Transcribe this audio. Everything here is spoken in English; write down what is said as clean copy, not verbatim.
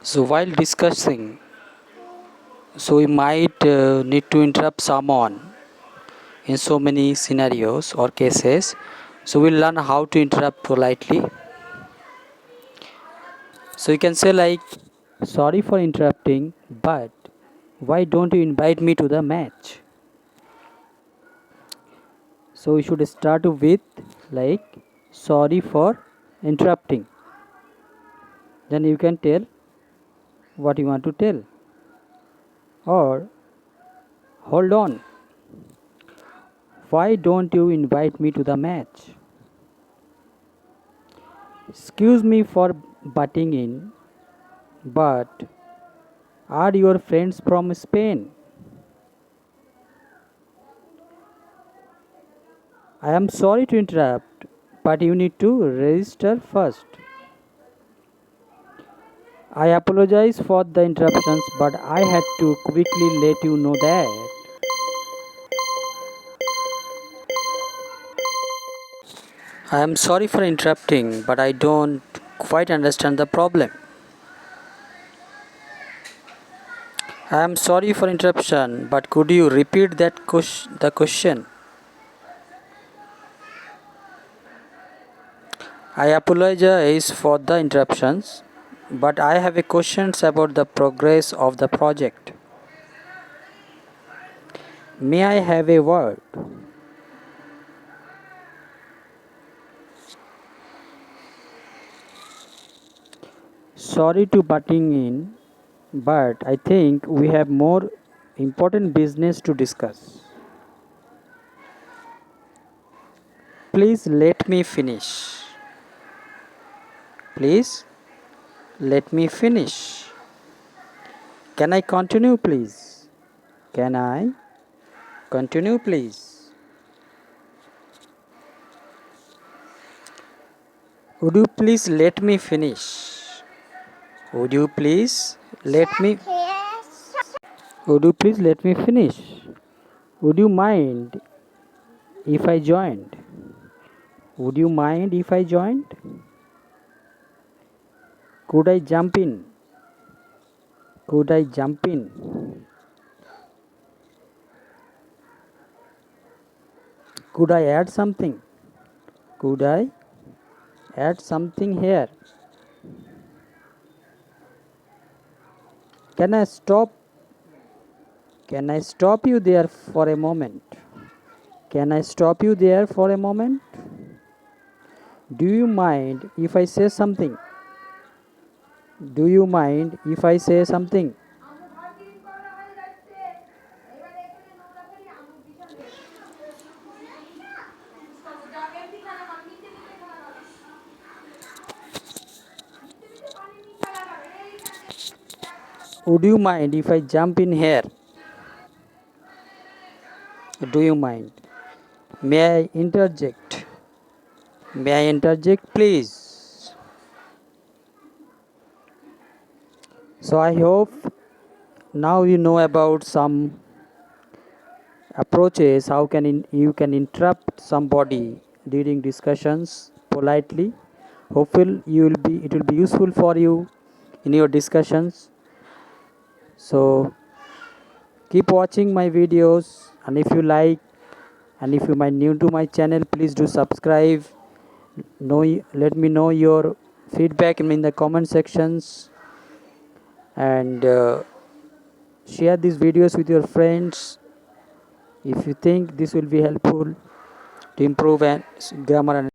So while discussing, we might need to interrupt someone in so many scenarios or cases. So we'll learn how to interrupt politely. So you can say like, sorry for interrupting, but why don't you invite me to the match? So we should start with like, sorry for interrupting. Then you can tell what you want to tell. Or, hold on, why don't you invite me to the match? Excuse me for butting in, but are your friends from Spain? I am sorry to interrupt, but you need to register first. I apologize for the interruptions, but I had to quickly let you know that I am sorry for interrupting, but I don't quite understand the problem. I am sorry for interruption, but could you repeat the question? I apologize for the interruptions, but I have a questions about the progress of the project. May I have a word? Sorry to butting in, but I think we have more important business to discuss. Please let me finish. Please let me finish. Can I continue, please? Can I continue, please? Would you please let me finish? Would you please let me Would you please let me finish? Would you mind if I joined? Would you mind if I joined? Could I jump in? Could I jump in? Could I add something? Could I add something here? Can I stop? Can I stop you there for a moment? Can I stop you there for a moment? Do you mind if I say something? Do you mind if I say something? Would you mind if I jump in here? Do you mind? May I interject? May I interject, please? So I hope now you know about some approaches how you can interrupt somebody during discussions politely. Hopefully it will be useful for you in your discussions. So keep watching my videos, and if you like, and if you are new to my channel, please do subscribe. Let me know your feedback in the comment sections, and share these videos with your friends if you think this will be helpful to improve grammar and